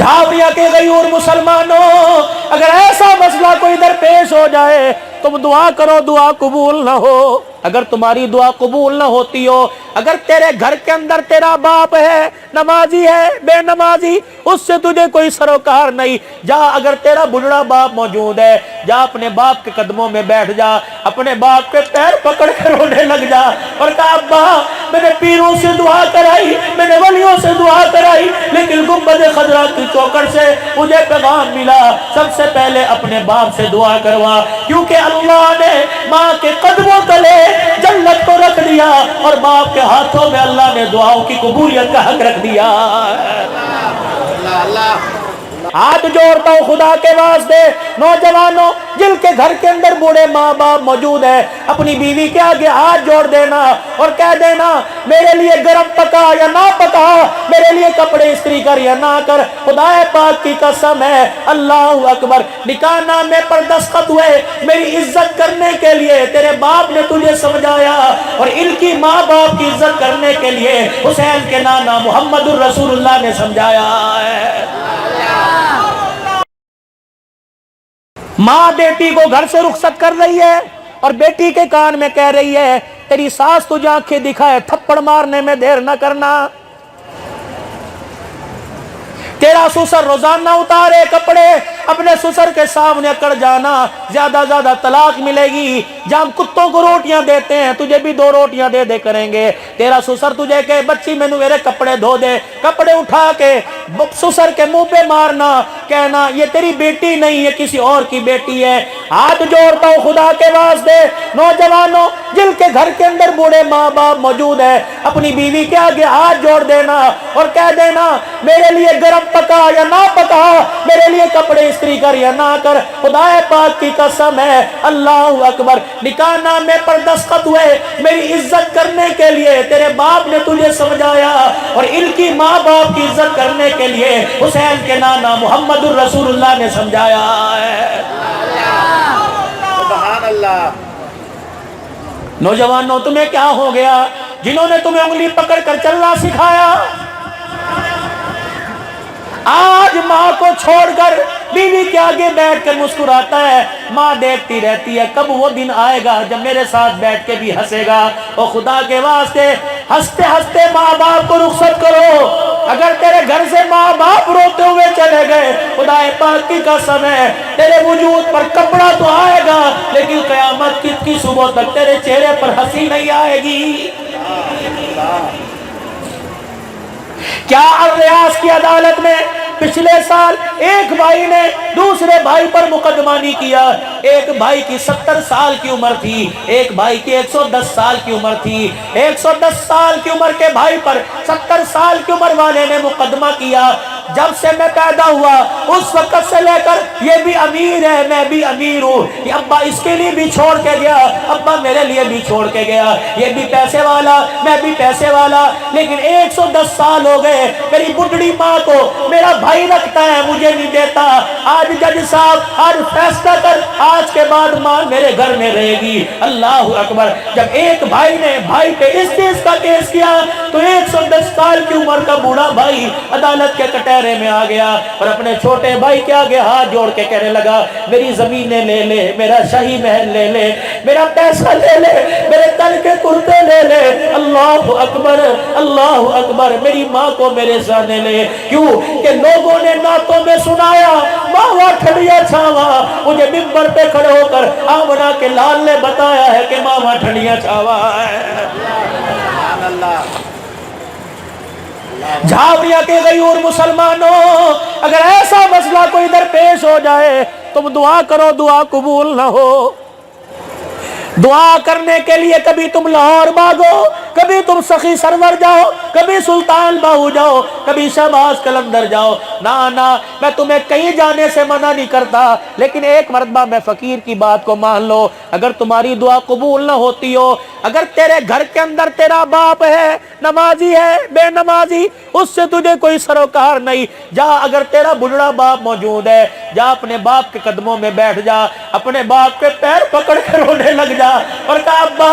جھاویہ کے غیور مسلمانوں، اگر ایسا مسئلہ کوئی درپیش ہو جائے تم دعا کرو، دعا قبول نہ ہو۔ اگر تمہاری دعا قبول نہ ہوتی ہو، اگر تیرے گھر کے اندر تیرا باپ ہے، نمازی ہے، بے نمازی، اس سے تجھے کوئی سروکار نہیں، جا اگر تیرا بڑھڑا باپ موجود ہے، جا اپنے باپ کے قدموں میں بیٹھ جا، اپنے باپ کے پیر پکڑ کر رونے لگ جا اور کہا ابا میں نے پیروں سے دعا کرائی، میں نے ولیوں سے دعا کرائی، لیکن گنبد خضرا کی چوکھٹ سے مجھے پیغام ملا سب سے پہلے اپنے باپ سے دعا کروا، کیونکہ اللہ نے ماں کے قدموں تلے جنت کو رکھ دیا اور باپ کے ہاتھوں میں اللہ نے دعاؤں کی قبولیت کا حق رکھ دیا۔ ہاتھ جوڑتا ہوں خدا کے واسطے، نوجوانوں جن کے گھر کے اندر بوڑھے ماں باپ موجود ہیں، اپنی بیوی کے آگے ہاتھ جوڑ دینا اور کہہ دینا میرے لیے گرم پکا یا نہ پکا، میرے لیے کپڑے استری کر یا نہ کر، خدا پاک کی قسم ہے، اللہ اکبر، نکاح نامے پر دستخط ہوئے میری عزت کرنے کے لیے تیرے باپ نے تجھے سمجھایا، اور ان کی ماں باپ کی عزت کرنے کے لیے حسین کے نانا محمد الرسول اللہ نے سمجھایا ہے۔ ماں بیٹی کو گھر سے رخصت کر رہی ہے اور بیٹی کے کان میں کہہ رہی ہے تیری ساس تجھے آنکھیں دکھائے تھپڑ مارنے میں دیر نہ کرنا، تیرا سسر روزانہ اتارے کپڑے اپنے سسر کے سامنے کر جانا، زیادہ زیادہ طلاق ملے گی، جہاں ہم کتوں کو روٹیاں دیتے ہیں تجھے بھی 2 روٹیاں دے دے کریں گے، تیرا سسر تجھے کہ بچی میں میرے کپڑے دھو دے، کپڑے اٹھا کے سسر کے منہ پہ مارنا، کہنا یہ تیری بیٹی نہیں ہے کسی اور کی بیٹی ہے۔ ہاتھ جوڑتا ہوں خدا کے واسطے، نوجوانوں جن کے گھر کے اندر بوڑھے ماں باپ موجود ہے، اپنی بیوی کے آگے ہاتھ جوڑ دینا اور کہہ دینا میرے لیے گرم پکا یا نہ پکا، میرے لیے کپڑے استری کر یا نہ کر، خدا پاک کی قسم ہے، اللہ اکبر، نکاح نامے پر دستخط ہوئے میری عزت کرنے کے لیے تیرے باپ نے تجھے سمجھایا، اور ان کی ماں باپ کی عزت کرنے کے لیے حسین کے نانا محمد الرسول اللہ نے سمجھایا ہے۔ سبحان اللہ۔ نوجوانوں تمہیں کیا ہو گیا جنہوں نے تمہیں انگلی پکڑ کر چلنا سکھایا؟ آج ماں کو چھوڑ کر بیوی کے آگے بیٹھ کر مسکراتا ہے، ماں دیکھتی رہتی ہے کب وہ دن آئے گا جب میرے ساتھ بیٹھ کے بھی ہنسے گا۔ اور خدا کے واسطے ہنستے ہنستے ماں باپ کو رخصت کرو، اگر تیرے گھر سے ماں باپ روتے ہوئے چلے گئے خدا پاک کی قسم ہے تیرے وجود پر کپڑا تو آئے گا لیکن قیامت کی صبح تک تیرے چہرے پر ہنسی نہیں آئے گی۔ کیا الریاض کی عدالت میں پچھلے سال ایک بھائی نے دوسرے بھائی پر مقدمہ نہیں کیا، ایک بھائی کی 70 سال کی عمر تھی، ایک بھائی کی 110 سال کی عمر تھی، 110 سال کی عمر کے بھائی پر 70 سال کی عمر والے نے مقدمہ کیا، جب سے میں پیدا ہوا اس وقت سے لے کر یہ بھی امیر ہے میں بھی امیر ہوں، یہ ابا اس کے لیے بھی چھوڑ کے گیا، ابا میرے لیے بھی چھوڑ کے گیا، یہ بھی پیسے والا میں بھی پیسے والا، لیکن 110 سال ہو گئے میری بڈڑی ماں کو میرا بھائی رکھتا ہے مجھے نہیں دیتا۔ آج جج صاحب آج فیصلہ کر، آج کے بعد ماں میرے گھر میں رہے گی۔ اللہ اکبر، جب ایک بھائی نے بھائی پہ اس چیز کا کیس کیا تو 110 سال کی عمر کا بوڑھا بھائی عدالت کے کٹہرے میں آ گیا اور اپنے چھوٹے بھائی کے آگے ہاتھ جوڑ کے کہنے لگا میری زمینیں لے لے، میرا شاہی محل لے لے، میرا پیسہ لے لے، میرے تن کے کرتے لے لے، اللہ اکبر اللہ اکبر، میری ماں کو میرے سامنے لے۔ کیوں کہ لوگوں نے نعتوں میں سنایا ماوا ٹھنڈیا چھاوا، مجھے ممبر پہ کھڑے ہو کر آمنہ کے لال نے بتایا ہے کہ ماوا ٹھنڈیا چھاوا ہے۔ جھاویہ کے غیور مسلمانوں اگر ایسا مسئلہ کوئی درپیش ہو جائے تم دعا کرو، دعا قبول نہ ہو، دعا کرنے کے لیے کبھی تم لاہور بھاگو، کبھی تم سخی سرور جاؤ، کبھی سلطان باہو جاؤ، کبھی شہباز قلندر جاؤ، نہ میں تمہیں کہیں جانے سے منع نہیں کرتا، لیکن ایک مرتبہ میں فقیر کی بات کو مان لو، اگر تمہاری دعا قبول نہ ہوتی ہو، اگر تیرے گھر کے اندر تیرا باپ ہے، نمازی ہے، بے نمازی، اس سے تجھے کوئی سروکار نہیں، جا اگر تیرا بڑھڑا باپ موجود ہے جا اپنے باپ کے قدموں میں بیٹھ جا، اپنے باپ کے پیر پکڑ کر رونے لگ جا اور کہا ابا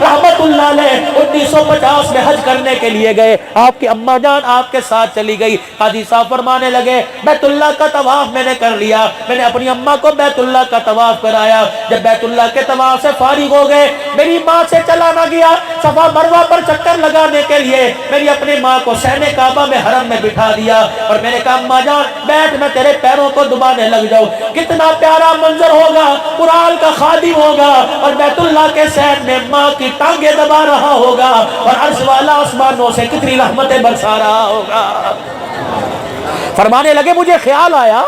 رحمت اللہ علیہ 1950 میں حج کرنے کے لیے گئے، آپ کی اماں جان آپ کے ساتھ چلی گئی۔ قاضی صاحب فرمانے لگے بیت اللہ کا طواف میں نے کر لیا، میں نے اپنی اماں کو بیت اللہ کا طواف کرایا۔ جب بیت اللہ کے طواف سے فارغ ہو گئے، میری ماں سے چلا نہ گیا، صفا مروہ پر چکر لگانے کے لیے میری اپنی ماں کو صحن کعبہ میں حرم میں بٹھا دیا، اور میں نے کہا اماں جان بیٹھ، میں تیرے پیروں کو دبانے لگ جاؤں۔ کتنا پیارا منظر ہوگا، قرآن کا خادم ہوگا اور بیت اللہ کے صحن میں ماں کی ٹانگیں دبا رہا ہوگا، اور عرش والا آسمانوں سے کتنی رحمتیں برسا رہا ہوگا۔ فرمانے لگے مجھے خیال آیا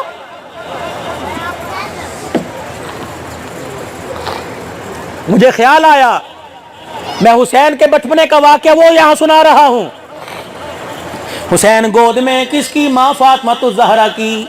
میں حسین کے بچپنے کا واقعہ وہ یہاں سنا رہا ہوں۔ حسین گود میں کس کی؟ ماں فاطمہ الزہرا کی۔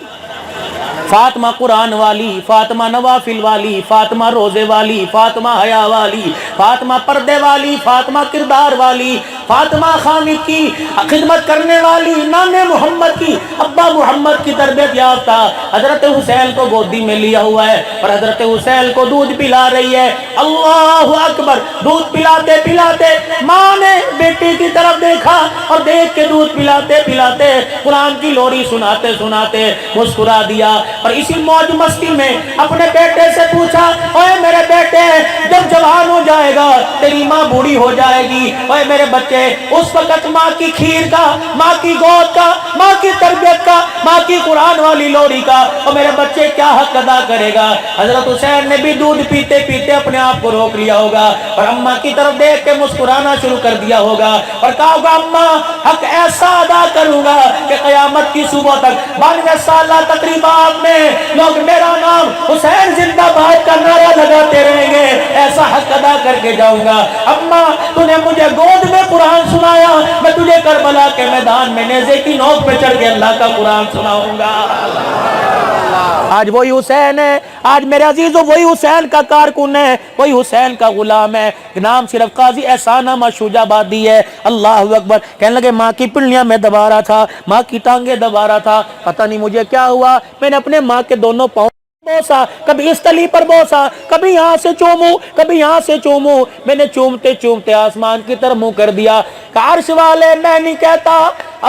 فاطمہ قرآن والی، فاطمہ نوافل والی، فاطمہ روزے والی، فاطمہ حیا والی، فاطمہ پردے والی، فاطمہ کردار والی، فاطمہ خامد کی خدمت کرنے والی، نانے محمد کی، ابا محمد کی تربیت یافتہ، حضرت حسین کو گودی میں لیا ہوا ہے اور حضرت حسین کو دودھ پلا رہی ہے۔ اللہ اکبر! دودھ پلاتے پلاتے ماں نے بیٹی کی طرف دیکھا اور دیکھ کے دودھ پلاتے پلاتے قرآن کی لوری سناتے سناتے مسکرا دیا، اور اسی موج مستی میں اپنے بیٹے سے پوچھا اوے میرے بیٹے جب جوان ہو جائے گا تیری ماں بوڑھی ہو جائے گی، اوے میرے بچے اس وقت ماں کی کھیر کا، ماں کی گود کا، ماں کی تربیت کا، ماں کی قرآن والی لوری کا اور میرے بچے کیا حق ادا کرے گا؟ حضرت حسین نے بھی دودھ پیتے پیتے اپنے آپ کو روک لیا ہوگا اور اماں کی طرف دیکھ کے مسکرانا شروع کر دیا ہوگا اور کہا ہوگا اماں حق ایسا ادا کروں گا کہ قیامت کی صبح تک 92 سالہ تقریبات میں لوگ میرا نام حسین زندہ باد کا نعرہ لگاتے رہیں گے، ایسا حق ادا کر کے جاؤں گا۔ اماں تو نے مجھے گود میں قرآن سنایا، میں تجھے کربلا کے میدان میں نیزے کی نوک پہ چڑھ کے اللہ کا قرآن سناؤں گا۔ آج وہی حسین ہے، آج میرے عزیزوں وہی حسین کا کارکن ہے، وہی حسین کا غلام ہے۔ نام صرف قاضی احسان احمد شوجابادی ہے۔ اللہ اکبر! کہنے لگے ماں کی پنڈلیاں میں دبا رہا تھا، ماں کی ٹانگیں دبا رہا تھا، پتہ نہیں مجھے کیا ہوا، میں نے اپنے ماں کے دونوں پاؤں بوسا، کبھی اس تلی پر بوسا، کبھی یہاں سے چوموں، کبھی یہاں سے چوموں، میں نے چومتے چومتے آسمان کی طرف منہ کر دیا کہ عرش والے میں نہیں کہتا،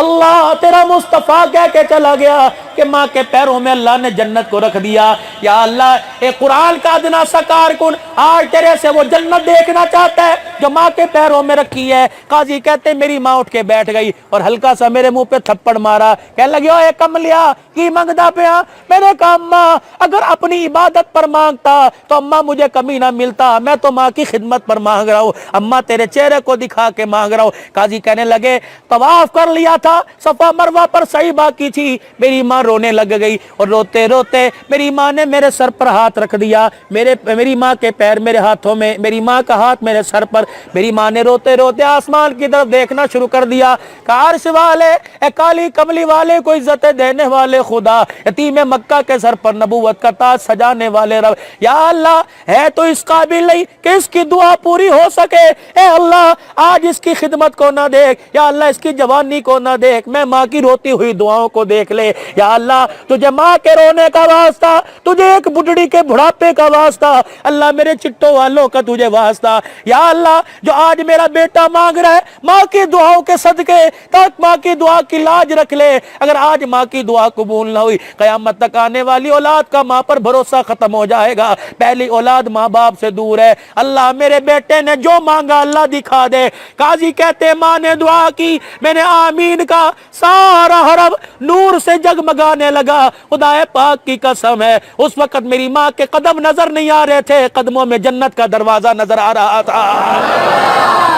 اللہ تیرا مصطفیٰ کہہ کے چلا گیا کہ ماں کے پیروں میں اللہ نے جنت کو رکھ دیا۔ یا اللہ ایک قرآن کا ادنا سا کارکن آج تیرے سے وہ جنت دیکھنا چاہتا ہے جو ماں کے پیروں میں رکھی ہے۔ قاضی کہتے میری ماں اٹھ کے بیٹھ گئی اور ہلکا سا میرے منہ پہ تھپڑ مارا، کہنے لگی اوے کملیا کی منگدا پیا؟ میں نے کہا اماں اگر اپنی عبادت پر مانگتا تو اماں مجھے کمی نہ ملتا، میں تو ماں کی خدمت پر مانگ رہا ہوں، اماں تیرے چہرے کو دکھا کے مانگ رہا ہوں۔ قاضی کہنے لگے طواف کر لیا تھا، صفا مروہ پر سعی باقی تھی، میری ماں رونے لگ گئی اور روتے روتے میری ماں نے میرے سر پر ہاتھ رکھ دیا، میری ماں کے پیر میرے ہاتھوں میں، میری ماں کا ہاتھ میرے سر پر، میری ماں نے روتے روتے آسمان کی طرف دیکھنا شروع کر دیا کہ عرش والے اے کالی کملی والے کو عزت دینے والے خدا، یتیم مکہ کے سر پر نبوت کا تاج سجانے والے رب، یا اللہ ہے تو اس قابل نہیں کہ اس کی دعا پوری ہو سکے، اے اللہ آج اس کی خدمت کو نہ دیکھ، یا اللہ اس کی جوانی کو نہ دیکھ، میں ماں کی روتی ہوئی دعاؤں کو دیکھ لے، یا اللہ تجھے ماں کے رونے کا واسطہ، تجھے ایک بڈڑی کے بڑھاپے کا واسطہ، اللہ میرے چٹوں والوں کا تجھے واسطہ، یا اللہ جو آج میرا بیٹا مانگ رہا ہے ماں کی دعاؤں کے صدقے، تاکہ ماں کی دعا کی لاج رکھ لے، اگر آج ماں کی دعا قبول نہ ہوئی قیامت تک آنے والی اولاد کا ماں پر بھروسہ ختم ہو جائے گا، پہلی اولاد ماں باپ سے دور ہے، اللہ میرے بیٹے نے جو مانگا اللہ دکھا دے۔ قاضی کہتے ماں نے دعا کی، میں نے آمین کا سارا حرم نور سے جگمگانے لگا، خدا پاک کی قسم ہے اس وقت میری ماں کے قدم نظر نہیں آ رہے تھے، قدموں میں جنت کا دروازہ نظر آ رہا تھا۔